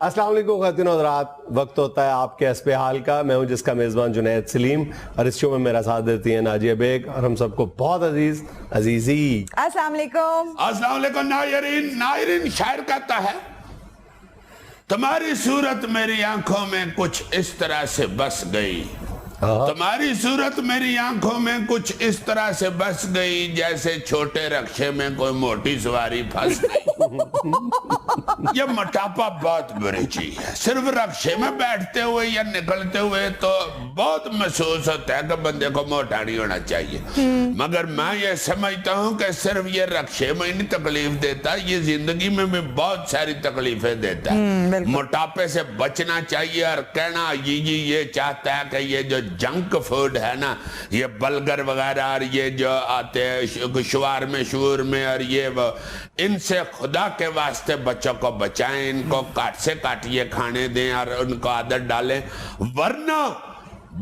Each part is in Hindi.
अस्सलाम वालेकुम ख़वातीन और हज़रात, वक्त होता है आपके हस्बे हाल का। मैं हूं जिसका मेज़बान जुनैद सलीम और इस शो में मेरा साथ देती हैं नाजिया बेग और हम सबको बहुत अजीज अजीजी। अस्सलाम वालेकुम। अस्सलाम वालेकुम नायरीन। नायरीन शायर कहता है, तुम्हारी सूरत मेरी आंखों में कुछ इस तरह से बस गई, तुम्हारी सूरत मेरी आंखों में कुछ इस तरह से बस गई, जैसे छोटे रक्शे में कोई मोटी सवारी फंस गई। ये मोटापा बहुत बुरी चीज है। सिर्फ रक्शे में बैठते हुए या निकलते हुए तो बहुत महसूस होता है कि बंदे को मोटा नहीं होना चाहिए, मगर मैं ये समझता हूँ कि सिर्फ ये रक्शे में नहीं तकलीफ देता, ये जिंदगी में भी बहुत सारी तकलीफें देता है। मोटापे से बचना चाहिए और कहना ये चाहता है कि ये जो जंक फूड है ना, ये बर्गर वगैरह और ये जो आते हैं शुआर में शूर में और ये वो, इनसे खुदा के वास्ते बच्चों को बचाएं, इनको काट से काट ये खाने दें और उनको आदत डालें, वरना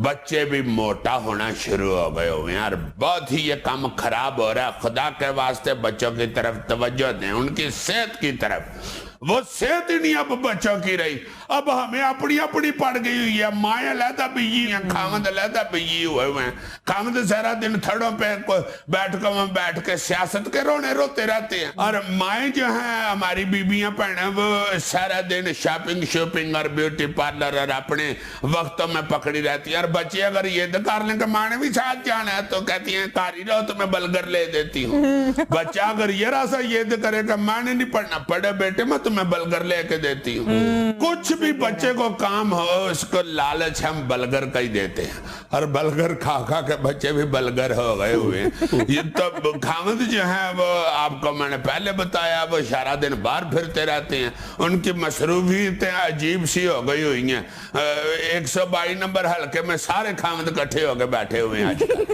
बच्चे भी मोटा होना शुरू हो गए हुए हैं और बहुत ही ये काम खराब हो रहा है। खुदा के वास्ते बच्चों की तरफ तवज्जो दें, उनकी सेहत की तरफ। वो सेहत ही नहीं अब बच्चों की रही, अब हमें अपनी अपनी पड़ गई हुई है। माया लहदा बिजी है, खामद लहदा बिजी हुए हुए हैं। खामद सारा दिन थड़ों पे बैठ के सियासत के रोने रोते रहते हैं, और माए जो है हमारी बीबियां बहने वो सारा दिन शॉपिंग और ब्यूटी पार्लर और अपने वक्तों में पकड़ी रहती है। और बच्चे अगर ये कर लें कि माँ ने भी साथ जाना है तो कहती है कार ही रहो, तुम्हें बलगर ले देती हूँ। बच्चा अगर ये रासा ये करेगा माँ ने नहीं पढ़ना, पढ़े बेटे मैं मैं बलगर लेके देती हूँ। कुछ भी बच्चे को काम हो उसको लालच हम बलगर का ही देते हैं, और बलगर खा खा के बच्चे भी बलगर हो गए हुए। ये तो खामद जो है वो आपको मैंने पहले बताया, वो सारा दिन बाहर फिरते रहते हैं, उनकी मसरूफियतें अजीब सी हो गई हुई हैं। 122 नंबर हल्के में सारे खामद इकट्ठे होके बैठे हुए हैं आजकल।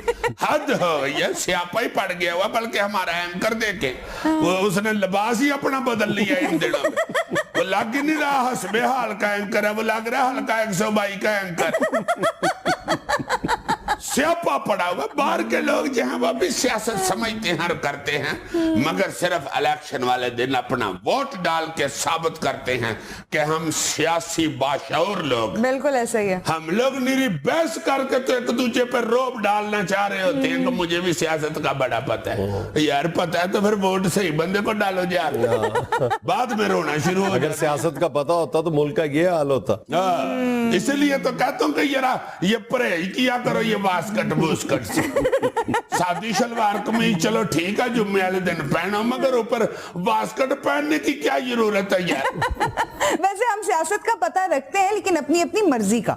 हद हो गई है, स्यापा ही पड़ गया हुआ। बल्कि हमारा एंकर देखे वो उसने लिबास ही अपना बदल लिया इन दिनों में। वो लग ही नहीं रहा हस्बे हाल का एंकर है, वो लग रहा हल्का 122 का एंकर। स्यापा पड़ा हुआ। बाहर के लोग जो हैं वो भी सियासत समझते हैं और करते हैं, मगर सिर्फ इलेक्शन वाले दिन अपना वोट डाल के साबित करते हैं कि हम सियासी बाशऊर लोग। बिल्कुल ऐसा ही है। हम लोग निरी बहस करके तो एक दूसरे पर रोब डालना चाह रहे होते हैं कि मुझे भी सियासत का बड़ा पता है। यार पता है तो फिर वोट सही बंदे को डालो यार, बाद में रोना शुरू हो। अगर सियासत का पता होता तो मुल्क का ये हाल होता। इसलिए तो कहता हूँ कि यार ये परहेज किया करो ये वास्कट बूस्कट से। सादी शलवार कमीज चलो ठीक है जुम्मे वाले दिन पहनो, मगर ऊपर वास्कट पहनने की क्या जरूरत है यार। वैसे हम सियासत का पता रखते हैं लेकिन अपनी अपनी मर्जी का।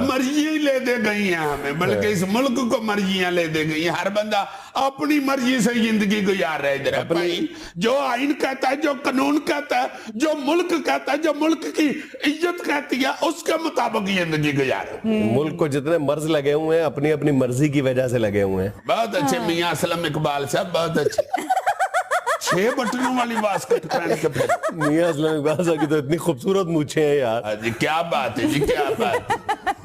मर्जी ले दे गई है हमें, बल्कि इस मुल्क को मर्जियां ले दे गई। हर बंदा अपनी मर्जी से जिंदगी गुजार रहा है। इधर भाई जो आइन कहता है, जो कानून कहता है, जो मुल्क कहता है, जो मुल्क की इज्जत कहती है, उसके मुताबिक जिंदगी गुजारो। मुल्क को जितने मर्ज लगे हुए हैं अपनी अपनी मर्जी की वजह से लगे हुए हैं। बहुत अच्छे मियां असलम इकबाल साहब, बहुत अच्छे। 6 बटनों वाली वास्कट पहन के फिर मियां असलम इकबाल साहब की तो इतनी खूबसूरत मूछें हैं यार। जी क्या बात है जी, क्या बात है।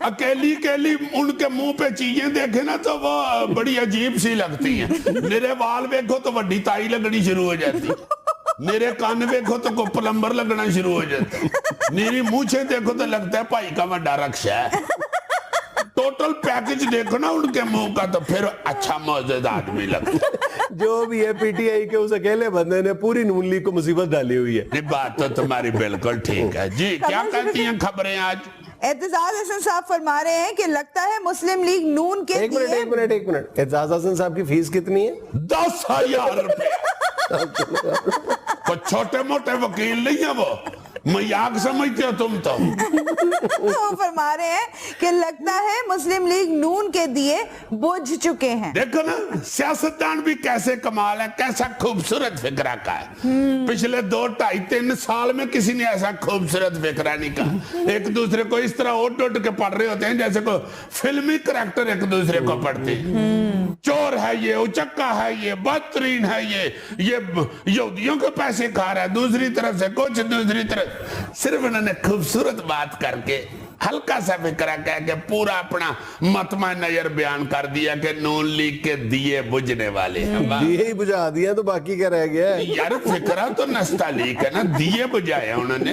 अकेली उनके मुंह पे चीजें देखे ना तो वो बड़ी अजीब सी लगती हैं। मेरे बाल देखो तो वड्डी ताई लगनी शुरू हो जाती, मेरे कान देखो तो को प्लम्बर लगना शुरू हो जाता, मेरी मूछें देखो तो लगता है भाई का वड्डा रक्षा है। टोटल पैकेज देखो ना उनके मुंह का तो फिर अच्छा मौजूद आदमी लगता है। जो भी है पीटीआई के उस अकेले बंदे ने पूरी नून लीग को मुसीबत डाली हुई है। ये बात तो तुम्हारी बिल्कुल ठीक है जी। क्या कहती हैं खबरें आज? एतजाज हसन साहब फरमा रहे हैं कि लगता है मुस्लिम लीग नून के एक मिनट एतजाज हसन साहब की फीस कितनी है? 10,000 रुपए। कुछ छोटे मोटे वकील नहीं है वो, मजाक समझते हो तुम तो। वो फरमा रहे हैं कि लगता है मुस्लिम लीग नून के दिए बुझ चुके हैं। देखो ना सियासतदान भी कैसे कमाल है, कैसा खूबसूरत फिक्रा का है। पिछले 2, 2.5, 3 साल में किसी ने ऐसा खूबसूरत फिक्रा नहीं कहा। एक दूसरे को इस तरह ओट के पढ़ रहे होते हैं जैसे को फिल्मी करैक्टर एक दूसरे को पढ़ते हैं। चोर है ये, उचक्का है ये, बदतरीन है ये यहूदियों के पैसे खा रहा है, दूसरी तरफ से कुछ, दूसरी तरफ सिर्फ उन्होंने खूबसूरत बात करके हल्का सा फिक्रा कह के पूरा अपना मतमा नजर बयान कर दिया कि नून लीग के दिए बुझने वाले हैं। दिए ही बुझा दिए तो बाकी क्या रह गया है? यार फिक्रा तो नस्तालीक है ना, दिए बुझाए उन्होंने।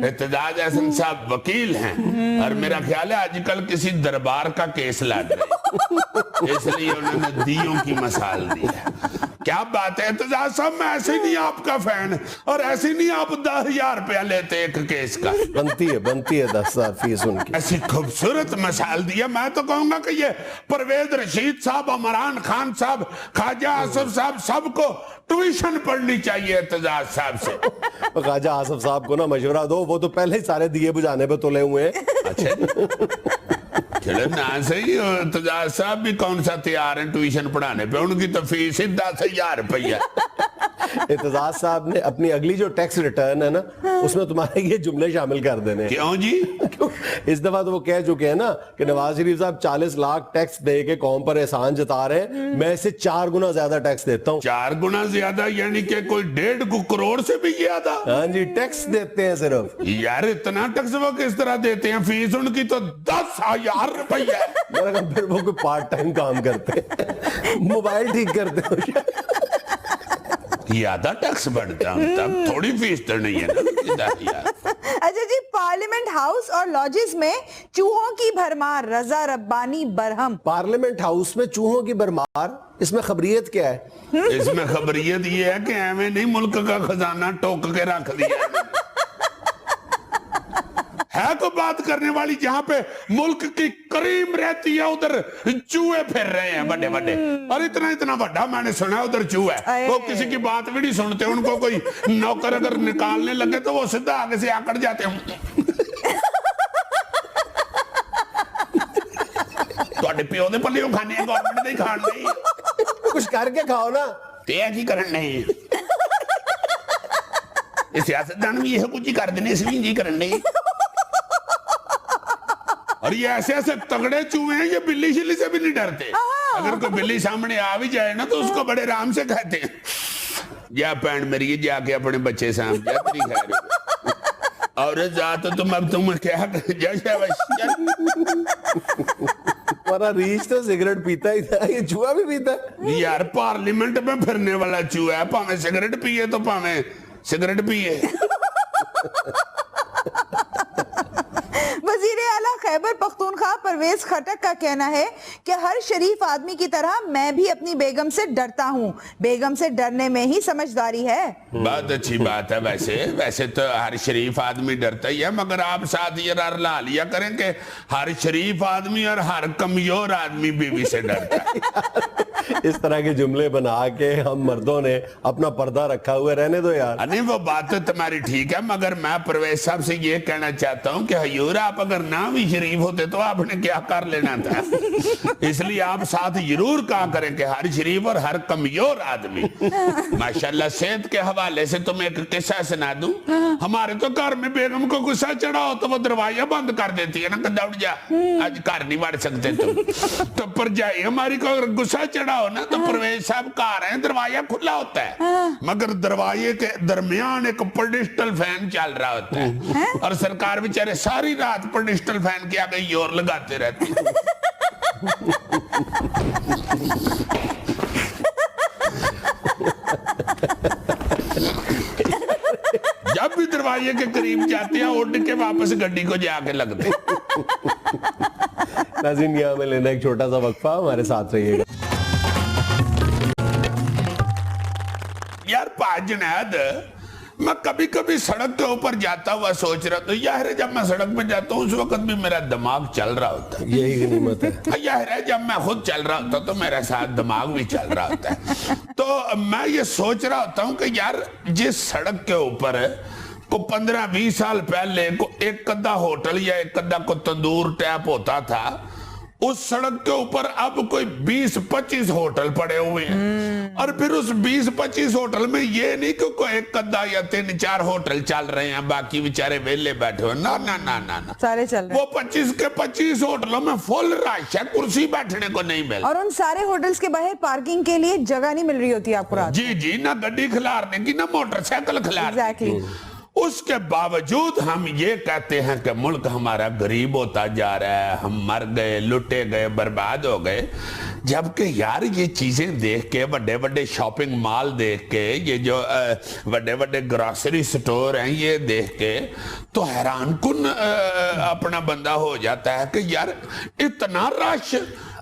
इत्तेजाज अहसन साहब वकील हैं और मेरा ख्याल है आजकल किसी दरबार का केस लड़ रहे, इसलिए उन्होंने दियों की मिसाल दी है। क्या बात है इत्तेजाज साहब, मैं ऐसे नहीं आपका फैन और ऐसे नहीं आप 10,000 रुपया लेते एक केस का। बनती है 10,000 फीस उनकी। ऐसी खूबसूरत मिसाल दिया। मैं तो कहूंगा कि ये परवेज रशीद साहब, इमरान खान साहब, ख्वाजा आसिफ साहब, सबको ट्यूशन पढ़नी चाहिए इत्तेजाज साहब से। ख्वाजा आसिफ साहब को ना मशवरा दो, वो तो पहले ही सारे दिए बुझाने पे तुले हुए हैं। अच्छा चलो ना सही, इत्तेजाज साहब भी कौन सा तैयार है ट्यूशन पढ़ाने पे, उनकी तो फीस ही 10,000 रुपया। इत्तेजाज साहब ने अपनी अगली जो टैक्स रिटर्न है ना, उसमें तुम्हारे ये जुमले शामिल कर देने। क्यों जी? इस दफा तो वो कह चुके हैं ना कि नवाज शरीफ साहब 40 लाख टैक्स दे के कौम पर एहसान जता रहे हैं, मैं इससे 4 गुना ज्यादा टैक्स देता हूँ। 4 गुना ज्यादा यानी कि कोई 1.5 करोड़ से भी ज्यादा? हाँ जी, टैक्स देते हैं सिर्फ। यार इतना टैक्स वो किस तरह देते हैं? फीस उनकी तो 10,000 रुपया है। फिर वो कोई पार्ट टाइम काम करते हैं, मोबाइल ठीक करते हैं। ज्यादा टैक्स बढ़ता तब थोड़ी फीस तो नहीं है ना यार। अच्छा जी, पार्लियामेंट हाउस और लॉजेस में चूहों की भरमार, रजा रब्बानी बरहम। पार्लियामेंट हाउस में चूहों की भरमार, इसमें खबरियत क्या है? इसमें खबरियत ये है कि एवं नहीं मुल्क का खजाना टोक के रख दिया है को बात करने वाली, जहां पे मुल्क की करीम रहती है उधर चूहे फिर रहे हैं बड़े बड़े, और इतना इतना बड़ा मैंने सुना है उधर चूहा है। वो किसी की बात भी नहीं सुनते, उनको कोई नौकर अगर निकालने लगे तो वो सीधा आगे से आकड़ जाते हैं। ਤੁਹਾਡੇ ਪਿਓ ਦੇ ਪੱਲੇ ਖਾਣੇ ਆ, ਗਵਰਨਮੈਂਟ ਦੇ ਖਾਣ ਨਹੀਂ, कुछ करके खाओ ना। ਤੇ ਇਹ ਕੀ ਕਰਨ ਨਹੀਂ ਇਹ ਸਿਆਸਤਦਾਨ ਵੀ ਇਹੋ ਕੁਝ ਹੀ ਕਰਦੇ ਨੇ, ਇਸ ਵੀ ਜੀ ਕਰਨ ਨਹੀਂ। और ये ऐसे ऐसे तगड़े चूहे हैं, ये बिल्ली शिल्ली से भी नहीं डरते। अगर कोई बिल्ली सामने आ भी जाए ना तो उसको बड़े आराम से कहते हैं, जा पैंट मेरी जाके अपने बच्चे सामने जा, तेरी खैर हो। और जा तो तुम अब तुम क्या हमारा रीच तो सिगरेट पीता ही था, ये चूहा भी पीता है। यार पार्लियामेंट में फिरने वाला चूहा है, भावे सिगरेट पिए तो भावे सिगरेट पिए। वजीर आला खैबर पख्तूनख्वा परवेज खटक का कहना है कि हर शरीफ आदमी की तरह मैं भी अपनी बेगम से डरता हूँ, बेगम से डरने में ही समझदारी है। बहुत अच्छी बात है। वैसे तो हर शरीफ आदमी डरता ही है, मगर आप साथ ये ला लिया करें कि हर शरीफ आदमी और हर कमजोर आदमी बीवी से डरता है। इस तरह के जुमले बना के हम मर्दों ने अपना पर्दा रखा हुआ, रहने दो यार। नहीं वो बात तो तुम्हारी ठीक है, मगर मैं परवेज साहब से ये कहना चाहता हूँ कि हजूर आप अगर ना भी शरीफ होते तो आपने क्या कर लेना था। इसलिए आप साथ जरूर कहा करें कि हर शरीफ और हर कमजोर आदमी। माशाल्लाह सेहत के हवाले से तुम्हें एक किस्सा सुना दूं। हमारे तो घर में बेगम को गुस्सा चढ़ा हो तो वो दरवाजा बंद कर देती है ना, दौड़ जा आज घर नहीं बढ़ सकते तुम। तो परजाई हमारी को अगर गुस्सा चढ़ा हो ना तो परवेज साहब घर है, दरवाजा खुला होता है, मगर दरवाजे के दरमियान एक पोडिस्टल फैन चल रहा होता है और सरकार बेचारे सारी रात पोडिस्टल फैन के आगे जोर लगाते रहते हैं। जब भी दरवाजे के करीब जाते हैं उड़ के वापस गड्डी को जाके लगते। नाज़रीन यहाँ में लेना एक छोटा सा वक्फा, हमारे साथ रहिएगा। यार जुनैद, मैं कभी कभी सड़क के ऊपर जाता हुआ सोच रहा तो यार जब मैं सड़क पे जाता हूँ उस वक्त भी मेरा दिमाग चल रहा होता है। यही गनीमत है यार, जब मैं खुद चल रहा होता तो मेरे साथ दिमाग भी चल रहा होता है। तो मैं ये सोच रहा होता हूँ कि यार जिस सड़क के ऊपर को 15-20 साल पहले को एक कद्दा होटल या एक कद्दा को तंदूर टैप होता था, उस सड़क के ऊपर अब कोई 20-25 होटल पड़े हुए हैं। और फिर उस 20-25 होटल में ये नहीं कि कोई एक कद्दा या 3-4 होटल चल रहे हैं, बाकी बेचारे वेले बैठे हुए। ना ना ना ना ना, सारे चल रहे हैं। वो 25 के 25 होटलों में फुल रश है, कुर्सी बैठने को नहीं मिल। और उन सारे होटल्स के बाहर पार्किंग के लिए जगह नहीं मिल रही होती आपको रात। जी जी, ना गड्डी खिलारने की ना मोटरसाइकिल खिलारने। एग्जैक्टली। उसके बावजूद हम ये कहते हैं कि मुल्क हमारा गरीब होता जा रहा है, हम मर गए, लुटे गए, बर्बाद हो गए। जबकि यार ये चीजें देख के, बड़े बड़े शॉपिंग मॉल देख के, ये जो बड़े बड़े ग्रोसरी स्टोर हैं, ये देख के तो हैरान कुन अपना बंदा हो जाता है कि यार इतना रश,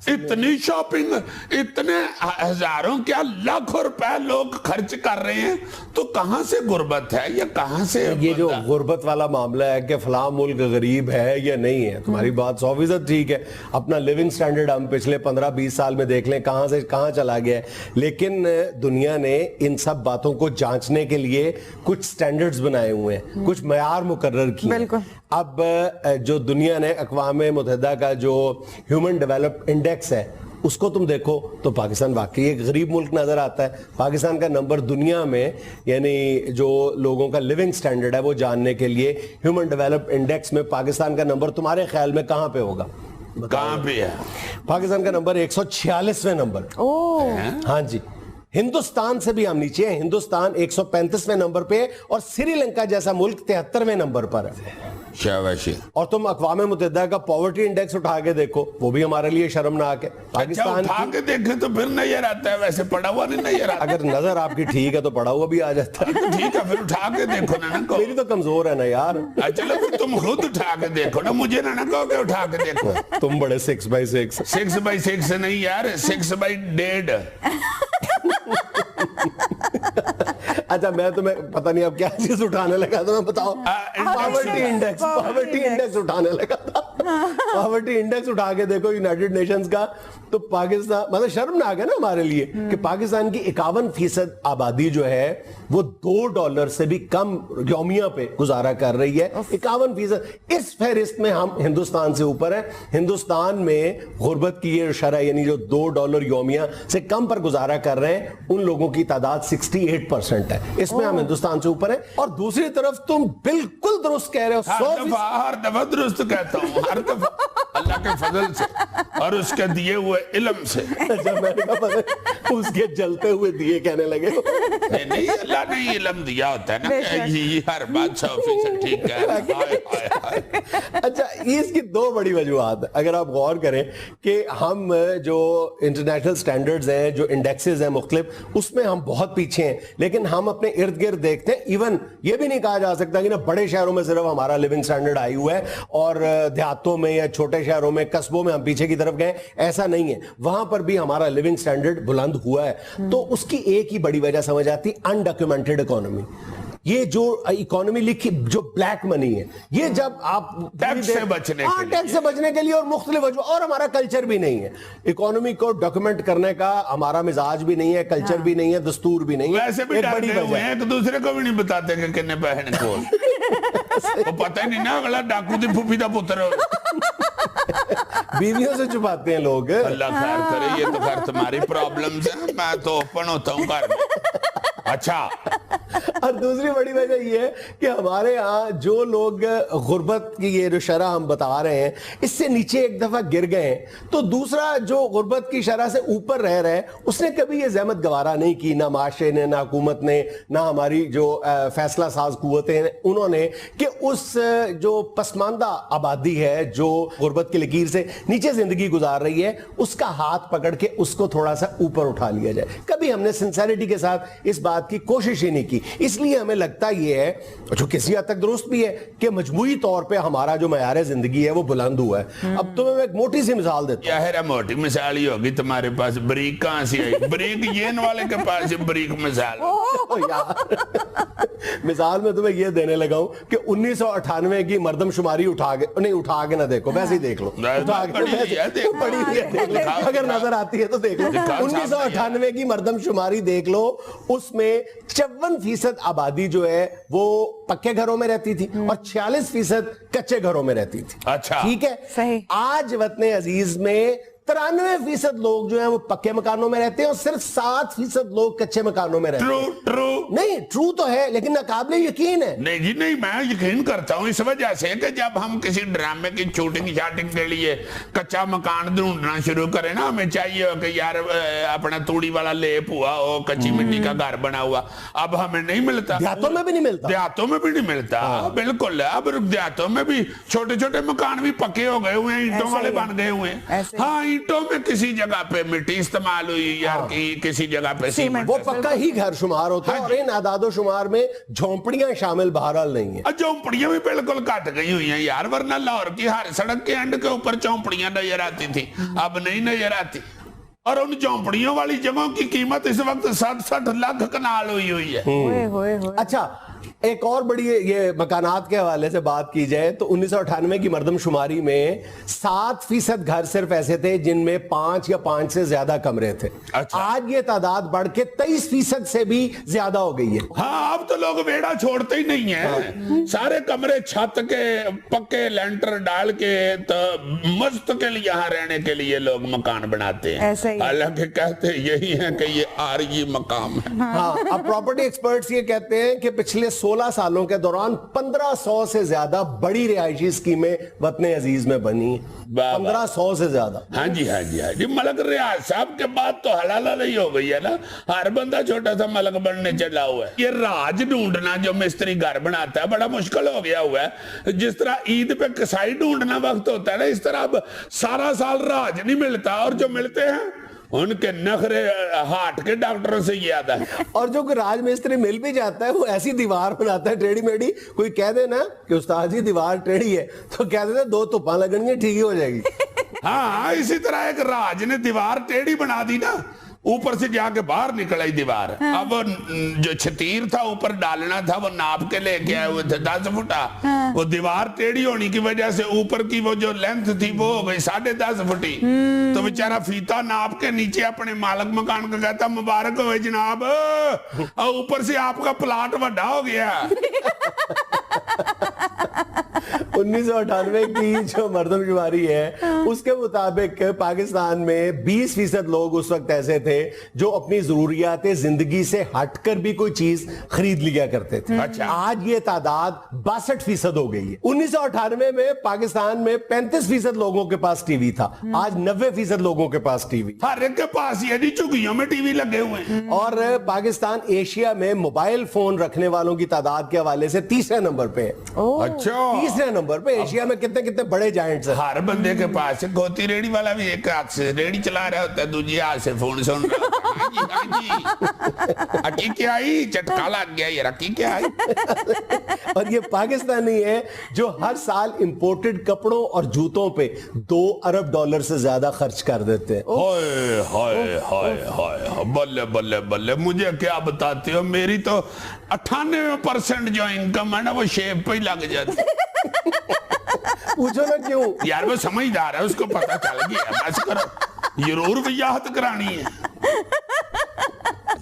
इतनी शॉपिंग, इतने हजारों क्या लाखों रुपए लोग खर्च कर रहे हैं, तो कहां से गुर्बत है या कहां से ये जो गुर्बत वाला मामला है कि फलां मुल्क गरीब है या नहीं है, तुम्हारी बात 100% ठीक है। अपना लिविंग स्टैंडर्ड हम पिछले 15-20 साल में देख लें कहां से कहां चला गया है। लेकिन दुनिया ने इन सब बातों को जांचने के लिए कुछ स्टैंडर्ड्स बनाए हुए हैं, कुछ मयार मुकर्रर किए हैं। अब जो दुनिया ने अक़वाम मुत्तहिदा का जो ह्यूमन डेवलपमेंट इंडेक्स है उसको तुम देखो तो पाकिस्तान वाकई एक गरीब मुल्क नजर आता है। पाकिस्तान का नंबर दुनिया में, यानी जो लोगों का लिविंग स्टैंडर्ड है वो जानने के लिए ह्यूमन डेवलपमेंट इंडेक्स में पाकिस्तान का नंबर तुम्हारे ख्याल में कहां पे होगा? कहां पे है? पाकिस्तान का नंबर 146वें नंबर। हाँ जी, हिंदुस्तान से भी हम नीचे हैं। हिंदुस्तान 135वें नंबर पे और श्रीलंका जैसा मुल्क 73वें नंबर पर है। शाबाशी। और तुम अक़वाम मुत्तहिदा का पॉवर्टी इंडेक्स उठा के देखो, वो भी हमारे लिए शर्मनाक है। पाकिस्तान उठा के देखे तो फिर नजर आता है, वैसे पड़ा हुआ नहीं नजर आता। अगर नजर आपकी ठीक है तो पड़ा हुआ भी आ जाता है। ठीक है, फिर उठा के देखो ना को। मेरी तो कमजोर है ना यार। चलो फिर तुम खुद उठा के देखो ना, मुझे ना कहो कि उठा के देखो। तुम बड़े 6x6 6x6 नहीं यार, 6x1.5। अच्छा, मैं तुम्हें पता नहीं अब क्या चीज उठाने लगा था, मैं बताओ। पॉवर्टी इंडेक्स उठाने लगा था। पॉवर्टी इंडेक्स उठा के देखो यूनाइटेड नेशंस का, तो पाकिस्तान, मतलब शर्मनाक है ना हमारे लिए कि पाकिस्तान की 51% आबादी जो है वो $2 से भी कम यौमिया पे गुजारा कर रही है। 51%। इस फहरिस्त में हम हिंदुस्तान से ऊपर है। हिंदुस्तान में गुर्बत की ये शरह, यानी जो $2 यौमिया से कम पर गुजारा कर रहे हैं, उन लोगों की तादाद 68% है। इसमें हम हिंदुस्तान से ऊपर है। और दूसरी तरफ तुम बिल्कुल दुरुस्त कह रहे हो, हर दफा दुरुस्त कहता हूँ, हर दफा अल्लाह के फजल से और उसके दिए हुए इल्म से। अच्छा, मैंने कहा उसके जलते हुए दिए कहने लगे। नहीं, अल्लाह ने इल्म दिया होता है ना, ये हर बात 100% ठीक है। अच्छा, इसकी दो बड़ी वजूहत, अगर आप गौर करें कि हम जो इंटरनेशनल स्टैंडर्ड्स हैं, जो इंडेक्सेस हैं मुख्तलिफ, उसमें हम बहुत पीछे हैं। लेकिन हम अपने इर्द गिर्द देखते हैं, इवन ये भी नहीं कहा जा सकता कि ना बड़े शहरों में सिर्फ हमारा लिविंग स्टैंडर्ड हाई हुआ है और देहातों में या छोटे शहरों में, कस्बों में हम पीछे की तरफ गए, ऐसा नहीं है। वहां पर भी हमारा लिविंग स्टैंडर्ड बुलंद हुआ है। तो उसकी एक ही बड़ी वजह समझ आती, अनडॉक्यूमेंटेड इकोनॉमी। ये जो इकोनॉमी लिखी, जो ब्लैक मनी है, ये जब आप टैक्स से बचने के लिए, टैक्स से बचने के लिए और मुख्तलिफ वजह, और हमारा कल्चर भी नहीं है इकोनॉमी को डॉक्यूमेंट करने का, हमारा मिजाज भी नहीं है, कल्चर भी नहीं है, दस्तूर भी नहीं है। वैसे भी बड़ी वजह है, एक दूसरे को भी नहीं बताते कि कितने बहन को वो पता ही नहीं ना, अगला डाकू दी फूफी दा पुत्र बीवियों से छुपाते हैं लोग। अल्लाह खैर करे, ये तो खैर तुम्हारी प्रॉब्लम्स है, मैं तो ओपन होता हूँ घर में। अच्छा, और दूसरी बड़ी वजह यह है कि हमारे यहाँ जो लोग गुर्बत की ये जो शरह हम बता रहे हैं, इससे नीचे एक दफा गिर गए हैं, तो दूसरा जो गुर्बत की शरह से ऊपर रह रहे हैं, उसने कभी ये जहमत गवारा नहीं की, ना माशरे ने, ना हुकूमत ने, ना हमारी जो फैसला साज कुव्वतें उन्होंने, कि उस जो पसमानदा आबादी है जो गुर्बत की लकीर से नीचे जिंदगी गुजार रही है, उसका हाथ पकड़ के उसको थोड़ा सा ऊपर उठा लिया जाए। कभी हमने सिंसेरिटी के साथ इस बात की कोशिश ही नहीं की। इसलिए हमें लगता यह है, जो किसी हद तक दुरुस्त भी है, कि मजमूई तौर पे हमारा जो मयार जिंदगी है वो बुलंद हुआ है। अब तो मैं एक मोटी सी मिसाल देता हूं। यार मोटी मिसाल ही होगी तुम्हारे पास, ब्रीक कहां से आई? ब्रीक येन वाले के पास ब्रीक मिसाल। मिसाल में तुम्हें यह देने लगा हूं कि 1998 की मर्दमशुमारी उठा के ना देखो, वैसे ही देख लो, पड़ी हुई है, देख लो, अगर नजर आती है तो देख लो। 1998 की मर्दमशुमारी देख लो, उसमें 54% आबादी जो है वो पक्के घरों में रहती थी और 46% कच्चे घरों में रहती थी। अच्छा, ठीक है, सही। आज वतन अजीज में 93% लोग जो है वो पक्के मकानों में रहते हैं और सिर्फ 7% लोग कच्चे मकानों में रहते हैं। ट्रू नहीं, ट्रू तो है लेकिन नाकाबिले यकीन है। नहीं जी नहीं, मैं यकीन करता हूं इस वजह से कि जब हम किसी ड्रामे की शूटिंग शाटिंग के लिए कच्चा मकान ढूंढना शुरू करें ना, हमें चाहिए हो कि यार अपना तूड़ी वाला लेप हुआ हो, कच्ची मिट्टी का घर बना हुआ, अब हमें नहीं मिलता, देहातों में भी नहीं मिलता। देहातों में भी नहीं मिलता। बिल्कुल, अब देहातों में भी छोटे छोटे मकान भी पक्के हो गए हुए हैं, ईंटों वाले बन गए हुए हैं। हाँ, ईंटों में किसी जगह पे मिट्टी इस्तेमाल हुई या किसी जगह पे सीमेंट, वो पक्का ही घर शुमार होता है। और इन आदादो शुमार में झोंपड़ियां शामिल बहरहाल नहीं है। झोंपड़ियां भी बिल्कुल कट गई हुई हैं यार, वरना लाहौर की हर सड़क के एंड के ऊपर झोंपड़ियां नजर आती थी, अब नहीं नजर आती। और उन झोंपड़ियों वाली जगहों की कीमत इस वक्त 60-60 लाख कनाल हुई है। अच्छा, एक और बड़ी ये मकानात के हवाले से बात की जाए तो 1998 की मर्दमशुमारी में 7% घर सिर्फ ऐसे थे जिनमें 5 या 5 से ज्यादा कमरे थे। अच्छा। आज ये तादाद बढ़ के 23% से भी ज्यादा हो गई है। हाँ, अब तो लोग वेड़ा छोड़ते ही नहीं है। सारे कमरे छत के पक्के लेंटर डाल के तो मुस्तकिल यहाँ रहने के लिए लोग मकान बनाते हैं। हालांकि कहते यही है कि ये आरजी मकाम है। हाँ, अब प्रॉपर्टी एक्सपर्ट्स ये कहते हैं कि पिछले 16 सालों के दौरान 1500 से ज्यादा बड़ी रिहायशी स्कीमें वतन अजीज में बनी। 1500 से ज्यादा। हाँ जी, हाँ जी, हाँ जी। मलक रियाज साहब के बाद तो हलाला नहीं हो गई है ना, हर बंदा छोटा सा मलक बनने चला हुआ है। ये राज ढूंढना जो मिस्त्री घर बनाता है बड़ा मुश्किल हो गया हुआ है। जिस तरह ईद पे कसाई ढूंढना वक्त होता है ना, इस तरह अब सारा साल राज नहीं मिलता, और जो मिलते हैं उनके नखरे हार्ट के डॉक्टरों से ज्यादा है। और जो कोई राजमिस्त्री मिल भी जाता है वो ऐसी दीवार बनाता है टेढ़ी मेढ़ी, कोई कह दे ना कि उस्ताद जी दीवार टेढ़ी है तो कह देते 2 तुप्पा लगेंगे ठीक ही हो जाएगी। हाँ, इसी तरह एक राज ने दीवार टेढ़ी बना दी ना, ऊपर से जाके बाहर निकल आई दीवार। अब जो छतीर था ऊपर डालना था वो नाप के लेके आए हुए थे 10 फुटा। वो दीवार टेढ़ी होने की वजह से ऊपर की वो जो लेंथ थी वो हो गई 10.5 फुटी। तो बेचारा फीता नाप के नीचे अपने मालिक मकान को कहता मुबारक हो जनाब, और ऊपर से आपका प्लाट बड़ा हो गया। 1998 की जो मर्दमशुमारी है उसके मुताबिक पाकिस्तान में 20% लोग उस वक्त ऐसे थे जो अपनी जरूरियात जिंदगी से हटकर भी कोई चीज खरीद लिया करते थे। अच्छा। आज ये तादाद 62% हो गई है। 1998 में पाकिस्तान में 35% लोगों के पास टीवी था, आज 90% लोगों के पास टीवी। हर एक के पास ये झुग्गियों में टीवी लगे हुए हैं। और पाकिस्तान एशिया में मोबाइल फोन रखने वालों की तादाद के हवाले से 3रे नंबर पे है। अच्छा, 3रे नंबर पे। एशिया में कितने कितने बड़े जायंट्स हैं। हर बंदे के पास गोती रेडी वाला भी एक हाथ से रेडी चला रहा होता है, दूसरे हाथ से फोन सुन रहा होता है। हाँ जी, हाँ जी। अकी क्या आई, चटका लग गया, ये रखी क्या आई। और ये पाकिस्तानी है जो हर साल इंपोर्टेड कपड़ों और जूतों पे $2 अरब से ज्यादा खर्च कर देते हैं। हाय हाय हाय हाय, बल्ले बल्ले बल्ले। मुझे क्या बताते हो, मेरी तो 98% जो इनकम है ना वो शेप पे ही लग जाती। पूछो ना क्यों। यार वो समझदार है, उसको पता चल गया। बस करो, जरूर वजाहत करानी है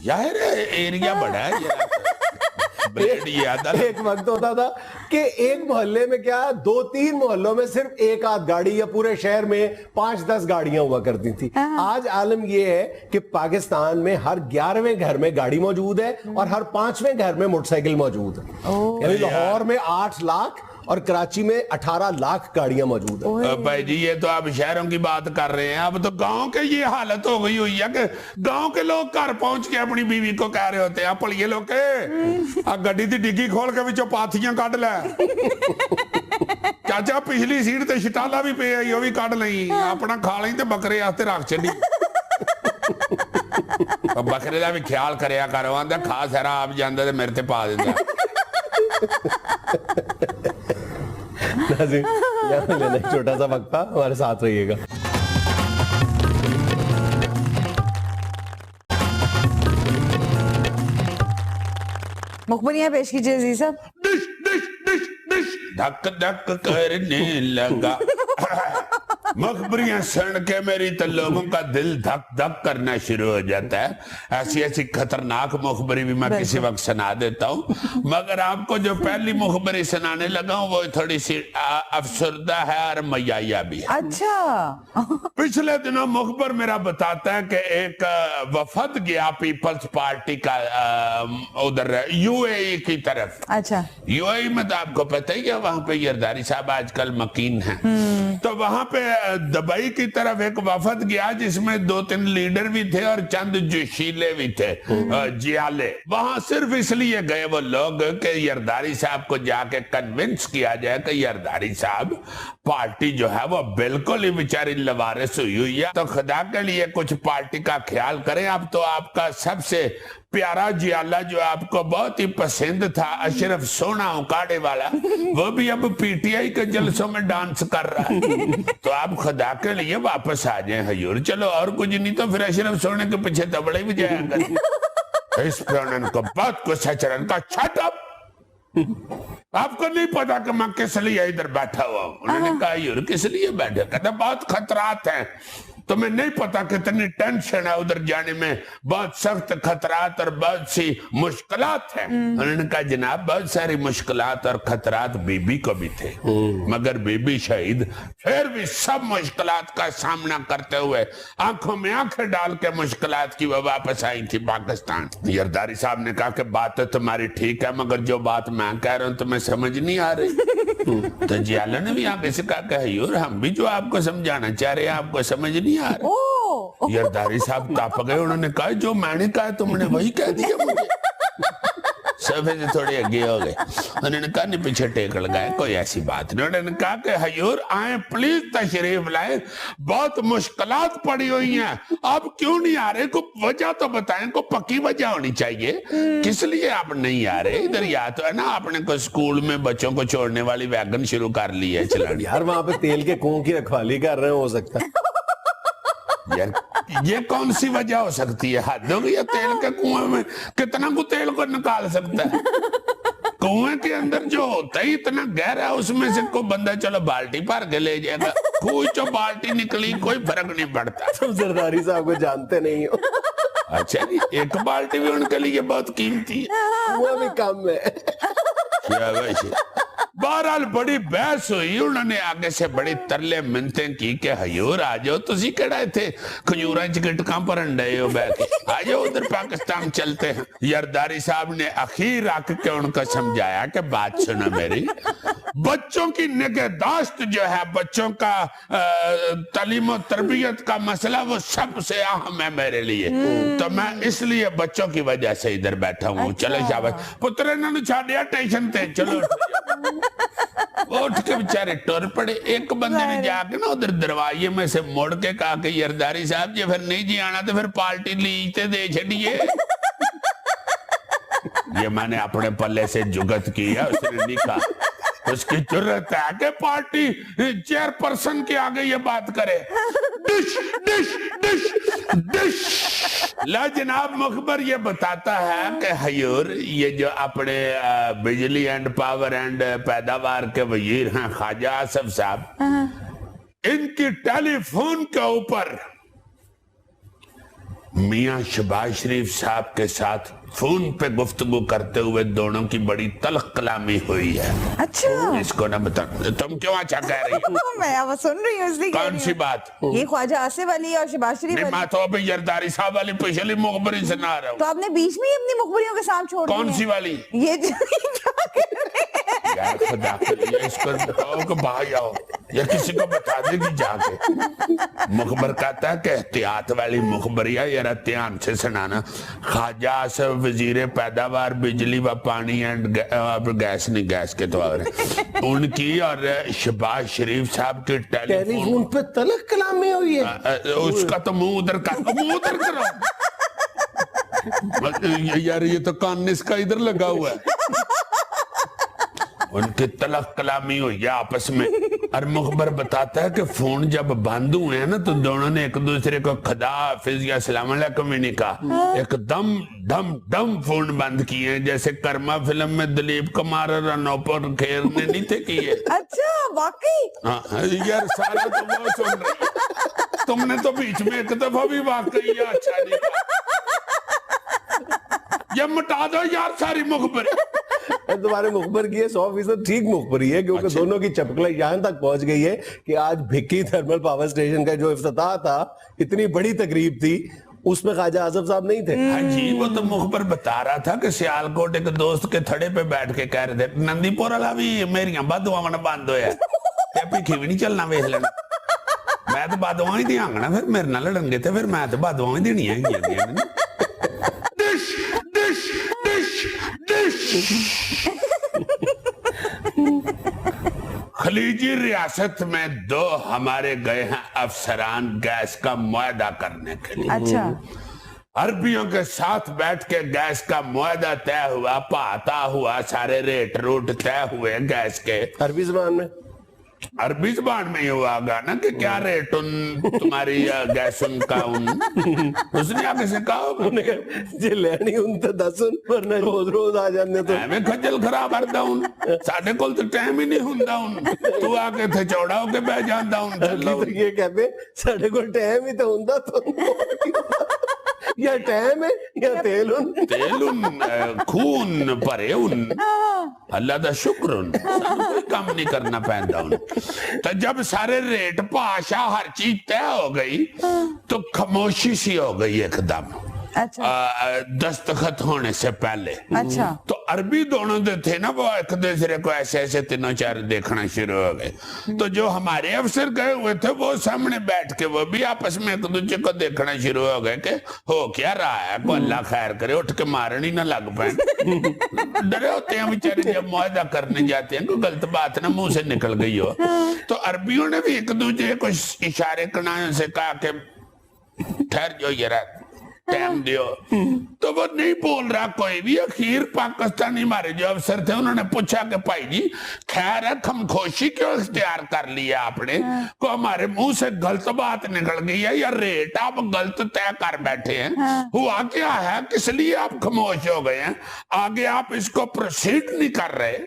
यार, एरिया बड़ा है यार। एक वक्त होता था कि एक मोहल्ले में क्या 2-3 मोहल्लों में सिर्फ एक आध गाड़ी या पूरे शहर में 5-10 गाड़ियां हुआ करती थी। आज आलम यह है कि पाकिस्तान में हर 11वें घर में गाड़ी मौजूद है और हर 5वें घर में मोटरसाइकिल मौजूद है। यानी लाहौर में 8 लाख और कराची में 18 लाख गाड़ियां मौजूद है। भाई जी, ये तो आप शहरों की बात कर रहे हैं, अब तो गांव के ये हालत हो गई हुई है कि गांव के लोग घर पहुंच के अपनी बीवी को कह रहे होते हैं, पलिए लोग के गड्डी की डिग्गी खोल के विचों पाथियां कट लै चाचा, पिछली सीट ते शटाला भी पे आई, वो भी कट लई, अपना खा लई ते बकरे वास्ते रख छड़ी। बकरे का भी ख्याल करया करो, आंदा खा सारा आप जांदा ते मेरे ते पा दिंदा। लेना एक छोटा सा वक्त था, हमारे साथ रहिएगा। मुखबरियां पेश कीजिए अजीज साहब। डिश डिश डिश डिश, धक धक करने लगा। मुखबरियां सुन के मेरी तो लोगों का दिल धक धक करना शुरू हो जाता है। ऐसी ऐसी खतरनाक मुखबरी भी मैं किसी वक्त सुना देता हूँ, मगर आपको जो पहली मुखबरी सुनाने लगा हूँ वो थोड़ी सी अफसरदा है और मयाया भी है। अच्छा। पिछले दिनों मुखबर मेरा बताता है कि एक वफद गया पीपल्स पार्टी का उधर यूएई की तरफ। अच्छा। यूएई में तो आपको पता ही है वहां पे जरदारी साहब आजकल मकीन हैं। तो वहां पे दुबई की तरफ एक वफद गया जिसमें 2-3 लीडर भी थे और चंद जोशीले भी थे, जियाले। वहां सिर्फ इसलिए गए वो लोग कि जरदारी साहब को जाके कन्विंस किया जाए कि जरदारी साहब पार्टी जो है वो बिल्कुल ही बेचारी लवारिस हुई है, तो खुदा के लिए कुछ पार्टी का ख्याल करें। अब तो आपका सबसे प्यारा जियाला जो आपको बहुत ही पसंद था, अशरफ सोना उकाड़े वाला, वो भी अब पीटीआई के जलसों में डांस कर रहा है। तो आप खुदा के लिए वापस आ जाए हजूर। चलो और कुछ नहीं तो फिर अशरफ सोने के पीछे तबड़े भी जाया करें। इस पे उनको बहुत गुस्सा चढ़न का, शट अप, आपको नहीं पता कि मैं किस लिए इधर बैठा हुआ हूं। उन्होंने कहा हजूर किस लिए बैठे? कहता बहुत खतरात हैं, तुम्हें नहीं पता कितनी टेंशन है उधर जाने में, बहुत सख्त खतरात और बहुत सी मुश्किलात हैं। उन्होंने कहा जनाब बहुत सारी मुश्किलात और खतरात बीबी को भी थे, मगर बीबी शहीद फिर भी सब मुश्किलात का सामना करते हुए आंखों में आंखें डाल के मुश्किलात की वो वापस आई थी पाकिस्तान। जरदारी साहब ने कहा कि बात तो तुम्हारी ठीक है, मगर जो बात मैं कह रहा हूं तुम्हें समझ नहीं आ रही। तो जियाला ने भी आगे से कहा कि हजूर हम भी जो आपको समझाना चाह रहे हैं आपको समझ नहीं आ रहा। जरदारी साहब कांप गए। उन्होंने कहा जो मैंने कहा तुमने वही कह दिया मुझे। सफे से थोड़े आगे हो गए। उन्होंने कहा नहीं पीछे टेक लगाए, कोई ऐसी बात नहीं। उन्होंने कहा कि हजूर आए प्लीज तशरीफ लाए, बहुत मुश्किलात पड़ी हुई हैं, आप क्यों नहीं आ रहे? को वजह तो बताएं, को पक्की वजह होनी चाहिए किस लिए आप नहीं आ रहे इधर। या तो है ना आपने को स्कूल में बच्चों को छोड़ने वाली वैगन शुरू कर ली है चलानी। यार वहां पे तेल के कुओं की रखवाली कर रहे हो सकता है। यार ये कौन सी वजह हो सकती है? हद हो गई है, तेल के कुएं में कितना को तेल को निकाल सकता है? कुएं के अंदर जो होता है इतना गहरा है, उसमें से कोई बंदा चलो बाल्टी भर के ले जाएगा, कोई जो बाल्टी निकली कोई फर्क नहीं पड़ता। तुम जरदारी साहब को जानते नहीं हो। अच्छा जी, एक बाल्टी भी उनके लिए बहुत कीमती है, वो भी कम है। क्या वैसे बहरहाल बड़ी बहस हुई। उन्होंने आगे से बड़ी तरले मिन्नते की कि हजूर आ जाओ, तुसी केड़ा थे खजूरा च गिटकां भरन डे हो बैठ, आ जाओ उधर पाकिस्तान चलते हैं। जरदारी साहब ने अखीर रख के उनको समझाया कि बात सुनो मेरी, बच्चों की निगहदाश्त जो है, बच्चों का तालीम और तरबियत का मसला वो सबसे अहम है मेरे लिए, तो मैं इसलिए बच्चों की वजह से इधर बैठा हूँ। चलो शाबाश पुत्र, इन्होंने छाड़िया टेंशन थे, चलो उठ के बेचारे टुर पड़े। एक बंदे ने जाके ना उधर दरवाजे में से मुड़ के कहा कि जरदारी साहब जी फिर नहीं जी आना तो फिर पार्टी लीज दे छड़िए। ये मैंने अपने पल्ले से जुगत की है, उसने नहीं कहा। उसकी जरूरत है कि पार्टी चेयरपर्सन के आगे ये बात करे। डिश डिश डिश डिश। ला जनाब मुखबर ये बताता है कि हजूर ये जो अपने बिजली एंड पावर एंड पैदावार के वजीर हैं ख्वाजा आसिफ साहब, इनकी टेलीफोन के ऊपर मियां शहबाज शरीफ साहब के साथ फोन पे गुफ्तगू करते हुए दोनों की बड़ी तल्ख कलामी हुई है। अच्छा, इसको ना बता, तुम क्यों अच्छा कह रही हो? मैं अब सुन रही हूँ इसलिए कौन सी बात? ये ख्वाजा आसिफ वाली और शहबाज शरीफ नहीं, वाली। मैं तो अभी जरदारी साहब वाली पिछली मुखबरी सुना रहा तो हूँ। आपने बीच में ही अपनी मुखबरियों के साथ छोड़ कौन दिए सी हैं। वाली? ये क्या कर रहे हैं? यार खुदा के लिए इसको बताओ कि भाई आओ या किसी को बता देगी जाके। मुखबर कहता है कि एहतियात वाली मुखबरिया जरा ध्यान से सुनाना। ख्वाजा आसिफ वजीर पैदावार बिजली व पानी एंड गैस नहीं, गैस के तो और उनकी और शहबाज शरीफ साहब के टेलीफोन पे तलक कलामी हुई है। उसका तो मुंह उधर कर, मुंह उधर करो। यार ये तो कान इसका इधर लगा हुआ है। उनकी तलक कलामी हुई है आपस में। और मुखबर बताता है कि फोन जब बंद हुए हैं ना तो दोनों ने एक दूसरे को खुदा हाफिज या सलाम अलैकुम ही नहीं कहा, एकदम दम दम फोन बंद किए, जैसे कर्मा फिल्म में दिलीप कुमार और अनूपपुर खेर ने नहीं थे किए। अच्छा, वाकई हाँ यार सारा तो वो सुन रही, तुमने तो बीच में एक दफा भी वाकई या अच्छा नहीं कहा। ये मिटा दो यार सारी मुखबरी। तुम्हारे मुखबर की है 100% ठीक मुखबरी है, क्योंकि अच्छा। दोनों की चपकला यहाँ तक पहुंच गई है कि आज भिक्की थर्मल पावर स्टेशन का जो इफ्तिताह था, इतनी बड़ी तकरीब थी, उसमें ख्वाजा आजम साहब नहीं थे। हाँ जी, वो तो मुखबर बता रहा था कि सियालकोट एक दोस्त के थड़े पे बैठ के कह रहे थे नंदीपुर वाला भी मेरिया बादुआं बंद होया ते भीखी भी नहीं चलना, वेख लेना। मैं तो बादुआं ही दियांगना, फिर मेरे नाल लड़नगे ते फिर मैं तो बादुआं ही देनियां हैगियां ने। डिश डिश डिश डिश। खलीजी रियासत में 2 हमारे गए हैं अफसरान गैस का मुआहदा करने के लिए। अच्छा, अरबियों के साथ बैठ के गैस का मुआहदा तय हुआ, पाता हुआ, सारे रेट रूट तय हुए गैस के। अरबी जुबान में, अरबी जुबान में ही हुआ ना कि क्या रेट उन तुम्हारी गैस उनका उन। उसने आगे से कहा जे लेनी उन तो दसन, वरना रोज रोज आ जाने तो ਐਵੇਂ ਖੱਜਲ ਖਰਾਬ ਕਰਦਾ ਹੁਣ ਸਾਡੇ ਕੋਲ ਤਾਂ ਟਾਈਮ ਹੀ ਨਹੀਂ ਹੁੰਦਾ ਹੁਣ ਤੂੰ ਆ ਕੇ ਇੱਥੇ ਚੌੜਾ ਹੋ ਕੇ ਬਹਿ ਜਾਂਦਾ ਹੁਣ ਚੱਲੋ तो ये कहते साढ़े को टाइम ही तो हुंदा तो या टाइम है या तेल उन। तेल उन खून भरे उन अल्लाह दा शुक्र उन कोई काम नहीं करना पैंदा उन। तो जब सारे रेट भाषा हर चीज तय हो गई तो खामोशी सी हो गई एकदम। अच्छा, दस्तखत होने से पहले। अच्छा, तो अरबी दोनों जो थे ना वो एक दूसरे को ऐसे ऐसे तीनों चार देखना शुरू हो गए। तो जो हमारे अफसर गए हुए थे वो सामने बैठ के वो भी आपस में एक दूसरे को देखना शुरू हो गए कि हो क्या रहा है, को अल्लाह खैर करे, उठ के मारने ही ना लग पाए। डरे होते हैं बेचारे जब मुआहदा करने जाते हैं, कोई गलत बात ना मुंह से निकल गई हो। तो अरबियों ने भी एक दूसरे को इशारे कनायों से कहा कि ठहर जाओ जरा, टाइम दियो। तो वो नहीं बोल रहा कोई भी। अखीर पाकिस्तानी हमारे जो अफसर थे उन्होंने पूछा कि भाई जी खैर है, खामोशी क्यों इख्तियार कर लिया आपने, को हमारे मुंह से गलत बात निकल गई है या रेट आप गलत तय कर बैठे हैं, हुआ क्या है, किस लिए आप खामोश हो गए हैं, आगे आप इसको प्रोसीड नहीं कर रहे।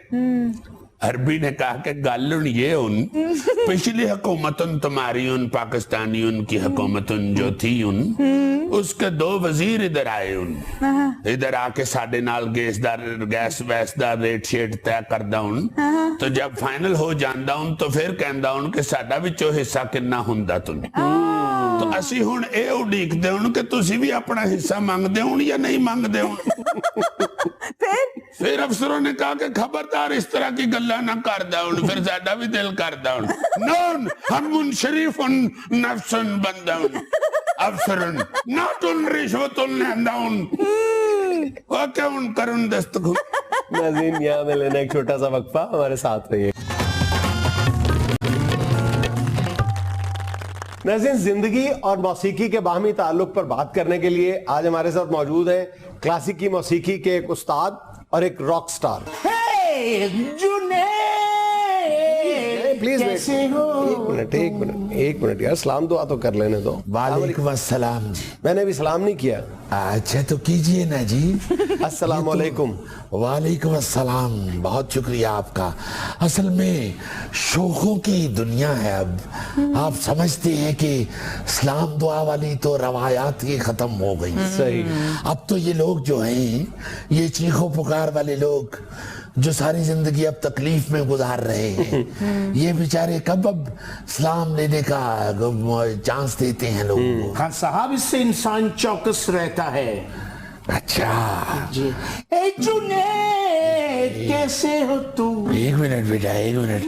अरबी ने कहा कि गल उन ये उन पिछली हुकूमत उन तुम्हारी उन पाकिस्तानी उनकी हुकूमत उन जो थी उन उसके 2 वजीर इधर आए उन, इधर आके साडे नाल गैस वैस दा रेट शेट तय करदा उन। तो जब फाइनल हो जांदा उन तो फिर कहंदा उन कि साडा विचों हिस्सा किन्ना हुंदा तुन। तो असी हुण ए उडीकदे उन कि तुसी भी अपना हिस्सा मंगदे उन या नहीं मंगदे उन। फिर अफसरों ने कहा कि खबरदार इस तरह की गल्ला ना करदा उन, फिर साडा भी दिल करदा उन। नौन हम मुनशरीफुन नफ्सन बंदाउन अफसरन नाटुन रिश्वतुन लेंदाउन ओके उन करुन दस्तखुन। नाज़रीन, यहाँ में लेना एक छोटा सा वक्फा, हमारे साथ रहिए। नाज़रीन, जिंदगी और मौसीकी के बाहमी ताल्लुक पर बात करने के लिए आज हमारे साथ मौजूद हैं क्लासिकी मौसीकी के एक उस्ताद और एक रॉक स्टार। प्लीज एक मिनट यार, सलाम दुआ तो कर लेने दो। वालेकुम अस्सलाम जी। मैंने भी सलाम नहीं किया। अच्छा तो कीजिए ना जी। अस्सलाम वालेकुम। वालेकुम अस्सलाम, बहुत शुक्रिया आपका। असल में शौकों की दुनिया है अब। आप समझते हैं कि सलाम दुआ वाली तो रवायात ही खत्म हो गई। सही। अब तो ये लोग जो हैं, ये चीखो पुकार वाले लोग जो सारी जिंदगी अब तकलीफ में गुजार रहे हैं, ये बेचारे कब अब सलाम लेने का चांस देते हैं लोगों को। खान साहब, इससे इंसान चौकस रहता है। अच्छा जी। ए जुनैद, कैसे हो तू? एक मिनट बेटा, एक मिनट।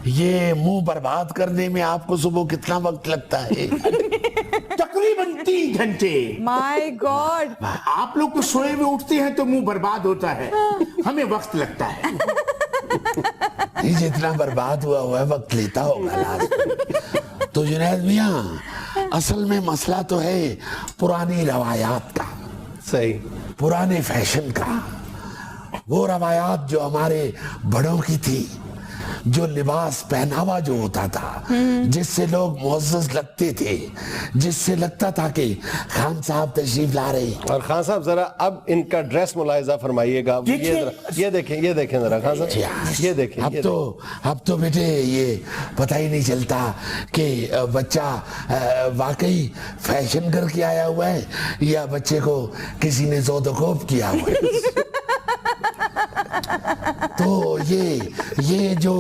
ये मुंह बर्बाद करने में आपको सुबह कितना वक्त लगता है? तकरीबन 3 घंटे। My God. आप लोग को सोए हुए उठते हैं तो मुंह बर्बाद होता है, हमें वक्त लगता है। ये जितना बर्बाद हुआ है वक्त लेता होगा लास्ट। तो जुनैद मियां, असल में मसला तो है पुरानी रवायात का, सही, पुराने फैशन का। वो रवायात जो हमारे बड़ों की थी, जो लिबास पहनावा जो होता था, जिससे लोग मुअज़्ज़ज़ लगते थे, जिससे लगता था कि खान साहब तशरीफ ला रहे हैं। और खान साहब जरा अब इनका ड्रेस मुलाहिजा फरमाइएगा। ये देखें जरा खान साहब, ये देखें। अब तो बेटे ये पता ही नहीं चलता कि बच्चा वाकई फैशन करके आया हुआ है या बच्चे को किसी ने ज़ोदोकोप किया हुआ है। तो ये जो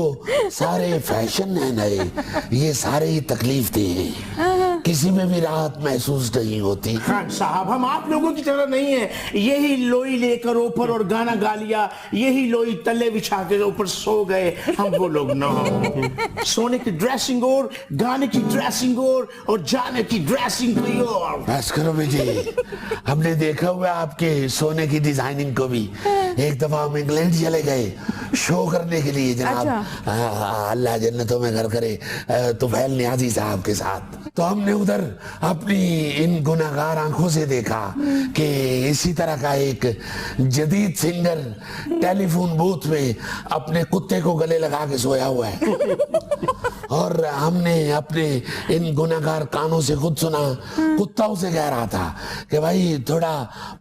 सारे फैशन है नए, ये सारे ही तकलीफ दे हैं, किसी में भी राहत महसूस नहीं होती। खान साहब, हम आप लोगों की तरह नहीं है। यही लोई लेकर ऊपर और गाना गा लिया, यही लोई तले बिछा के ऊपर सो गए, हम वो लोग ना। सोने की ड्रेसिंग और गाने की ड्रेसिंग और जाने की ड्रेसिंग कोई और। बस करो बेटे, हमने देखा हुआ आपके सोने की डिजाइनिंग को भी। एक दफा हम इंग्लैंड चले गए शो करने के लिए जनाब। अल्लाह जन्नतों में घर करे, तुफैल नियाज़ी साहब के साथ। तो हमने उधर अपनी इन गुनाहगार आंखों से देखा कि इसी तरह का एक जदीद सिंगर टेलीफोन बूथ में अपने कुत्ते को गले लगा के सोया हुआ है। और हमने अपने इन गुनाहगार कानों से खुद सुना, कुत्ता उसे कह रहा था कि भाई थोड़ा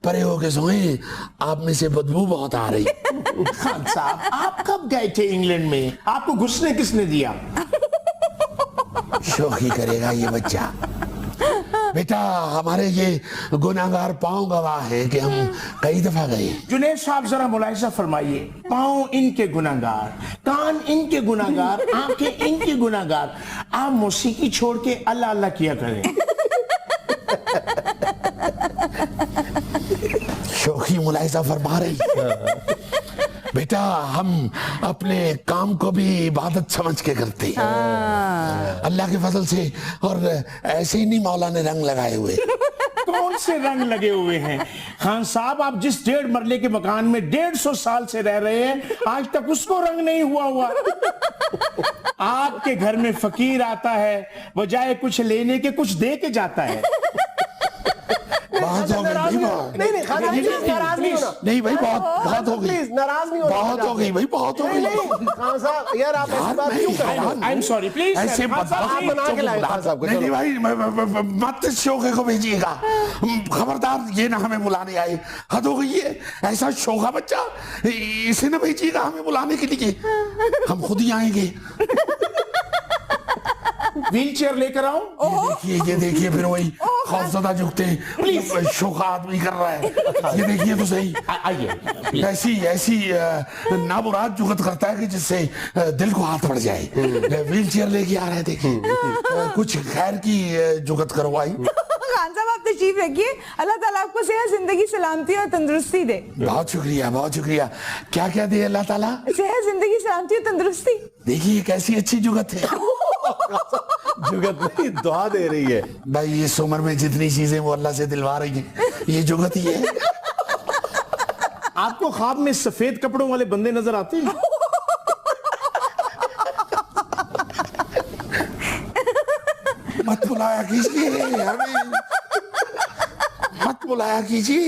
परे होके सोएं, आप में से बदबू बहुत आ रही। खान साहब, आप कब गए थे इंग्लैंड में? आपको घुसने किसने दिया? शोखी करेगा ये बच्चा। बेटा हमारे ये गुनाहगार पांव गवाह है कि हम कई दफा गए। जुनैद साहब जरा मुलाहिजा फरमाइए। पांव इनके गुनाहगार, कान इनके गुनाहगार, आंखें इनके गुनाहगार। आप मौसीकी छोड़ के अल्लाह अल्लाह किया करें। शोखी मुलाहिजा फरमा रही। बेटा हम अपने काम को भी इबादत समझ के करते हैं अल्लाह के फजल से। और ऐसे ही नहीं मौला ने रंग लगाए हुए। कौन से रंग लगे हुए हैं? खान साहब, आप जिस 1.5 मरले के मकान में 150 साल से रह रहे हैं, आज तक उसको रंग नहीं हुआ। आपके घर में फकीर आता है, बजाय कुछ लेने के कुछ दे के जाता है। बहुत हो गई भाई, नहीं खान साहब नाराज नहीं होना। नहीं भाई, बहुत हो गई, प्लीज नाराज नहीं होना। बहुत हो गई भाई, बहुत हो गई। खान साहब यार आप ऐसी बात क्यों कर रहे हैं? I am sorry, please. ऐसे खान साहब, आप बना के लाए खान साहब को। नहीं भाई, मत शोखे को भेजिएगा, खबरदार ये ना हमें बुलाने आए। हद हो गई है, ऐसा शोखा बच्चा इसे ना भेजिएगा हमें बुलाने के लिए, हम खुद ही आएंगे। व्हील चेयर लेकर आऊं? ये देखिए फिर वही खौफजदा झुकते हैं, शोखा आदमी कर रहा है। ये देखिए तो सही, आइए। ऐसी नामुराद जुगत करता है कि जिससे दिल को हाथ पड़ जाए। व्हील चेयर लेके आ रहे हैं, देखिए कुछ खैर की जुगत करवाई। खान साहब आप तशरीफ रखिए। अल्लाह ताला आपको सेहत, जिंदगी, सलामती और तंदुरुस्ती दे। बहुत शुक्रिया, बहुत शुक्रिया। क्या क्या दे अल्लाह ताला? सेहत, जिंदगी, सलामती और तंदुरुस्ती। देखिए कैसी अच्छी जुगत है। जुगत नहीं, दुआ दे रही है भाई इस उम्र में जितनी चीजें वो अल्लाह से दिलवा रही हैं, ये जुगत ही है। आपको ख्वाब में सफेद कपड़ों वाले बंदे नजर आते हैं? मत बुलाया कीजिए हमें, मत बुलाया कीजिए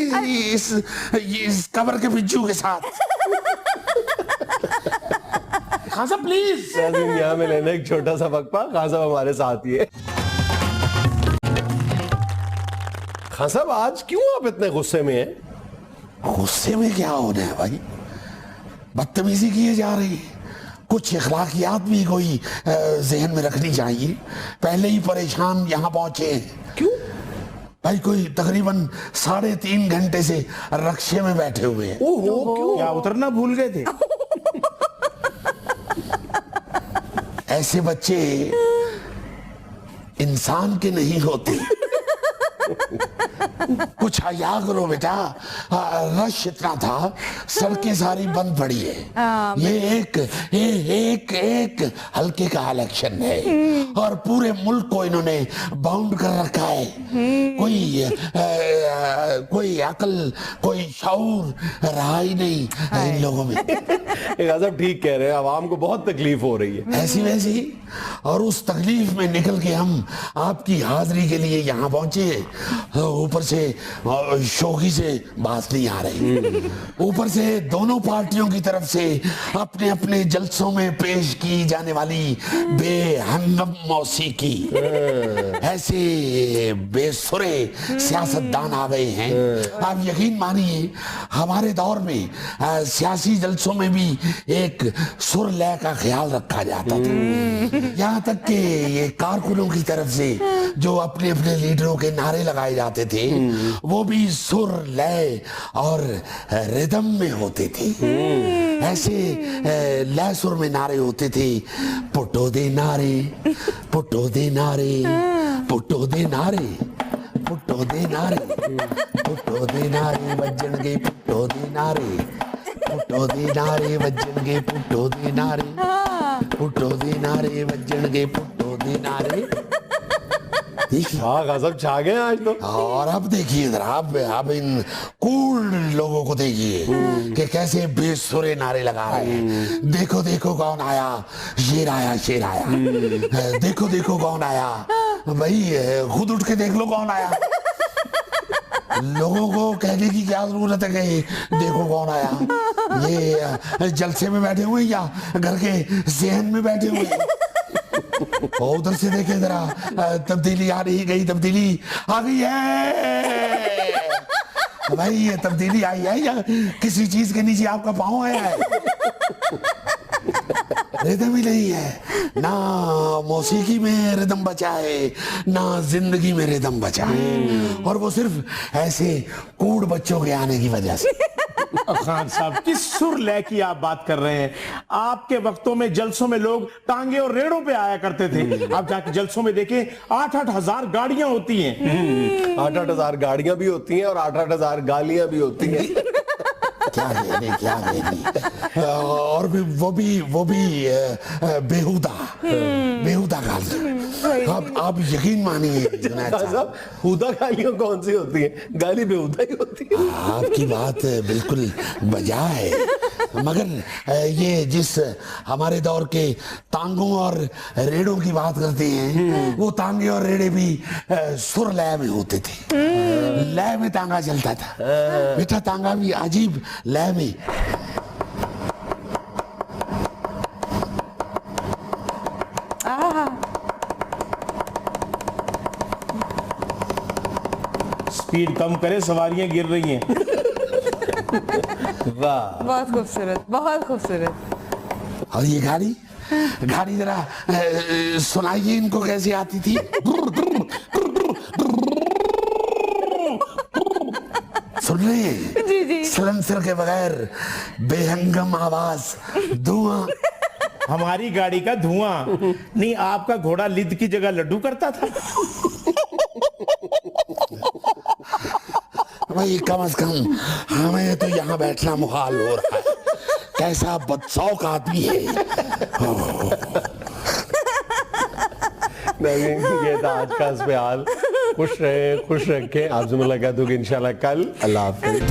इस कब्र के बिज्जू के साथ। खान साहब प्लीज। यहाँ में लेना एक छोटा सा वक्फा। खान साहब हमारे साथ ही है। खान साहब आज क्यों आप इतने गुस्से में हैं? गुस्से में क्या होना है भाई, बदतमीजी किए जा रही है। कुछ इखलाकियात भी कोई जहन में रखनी चाहिए। पहले ही परेशान यहाँ पहुंचे हैं। क्यों भाई कोई तकरीबन 3.5 घंटे से रक्शे में बैठे हुए हैं। ओहो, क्यों? क्या उतरना भूल गए थे? ऐसे बच्चे इंसान के नहीं होते। कुछ हया करो बेटा, रश इतना था, सड़कें सारी बंद पड़ी है। ये एक हल्के का इलेक्शन है और पूरे मुल्क को इन्होंने बाउंड कर रखा है। कोई अकल, कोई शऊर रहा ही नहीं इन लोगों में। सब ठीक कह रहे हैं, आवाम को बहुत तकलीफ हो रही है ऐसी वैसी। और उस तकलीफ में निकल के हम आपकी हाजिरी के लिए यहाँ पहुंचे, ऊपर से शौकी से बात नहीं आ रही, ऊपर से दोनों पार्टियों की तरफ से अपने अपने जलसों में पेश की जाने वाली बेहंगम मौसीकी, ऐसे बेसुरे सियासतदान आ गए हैं। आप यकीन मानिए हमारे दौर में सियासी जलसों में भी एक सुर लय का ख्याल रखा जाता था, यहाँ तक कि ये कारकुनों की तरफ से जो अपने अपने लीडरों के नारे लगाए जाते थे वो भी सुर लय और रिदम में होते थे। ऐसे लय सुर में नारे होते थे, पुट्टो दे नारे, पुट्टो दे नारे, पुट्टो दे नारे, पुट्टो दे नारे, पुट्टो दे नारे वज्जणगे पुट्टो दे नारे, पुट्टो दे नारे वज्जणगे पुट्टो दे नारे, पुट्टो दे नारे वज्जणगे पुट्टो दे नारे। हाँ गजब छा गए आज तो। और अब देखिए जरा, अब इन कूल लोगों को देखिए कि कैसे बेसुरे नारे लगा रहे हैं। देखो देखो कौन आया, शेर आया, शेर आया। देखो देखो कौन आया, भाई खुद उठ के देख लो कौन आया। लोगों को कहने की क्या जरूरत है कि देखो कौन आया, ये जलसे में बैठे हुए या घर के सेहन में बैठे हुए। और उधर से देखे जरा, तब्दीली आ रही, गई तब्दीली आ गई है। भाई ये तब्दीली आई है या किसी चीज के नीचे आपका पाँव आया है? रिदम ही नहीं है, ना मौसीकी में रिदम बचा है, ना जिंदगी में रिदम बचा है, और वो सिर्फ ऐसे कूड़ बच्चों के आने की वजह से। खान साहब किस सुर लय की आप बात कर रहे हैं? आपके वक्तों में जलसों में लोग टांगे और रेड़ों पे आया करते थे, आप जाके जलसों में देखें 8-8 हजार गाड़ियां होती हैं। 8-8 हजार गाड़ियां भी होती हैं और 8-8 हजार गालियां भी होती हैं। क्या कहने और भी वो भी बेहुदा गालियां। आप यकीन मानिए जुनैद साहब, हुदा गालियां कौन सी होती है? गाली बेहुदा ही होती है। आपकी बात बिल्कुल बजा है, मगर ये जिस हमारे दौर के तांगों और रेड़ों की बात करते हैं, वो तांगे और रेड़े भी सुर लय में होते थे। लय में तांगा चलता था बेटा, तांगा भी अजीब लय में। स्पीड कम करे, सवारियां गिर रही हैं। वाह, बहुत खूबसूरत, बहुत खूबसूरत। और ये गाड़ी जरा सुनाइए इनको कैसे आती थी। सुन रहे हैं? जी जी। सलेंसर के बगैर बेहंगम आवाज, धुआं। हमारी गाड़ी का धुआं नहीं, आपका घोड़ा लिद की जगह लड्डू करता था। भाई कम से कम हमें तो यहाँ बैठना मुहाल हो रहा है। कैसा बदसौक आदमी है। नहीं, ये था आज का इस पे हाल। खुश रहे, खुश रखें। आपसे मुलाकात होगी इंशाल्लाह कल। अल्लाह हाफिज।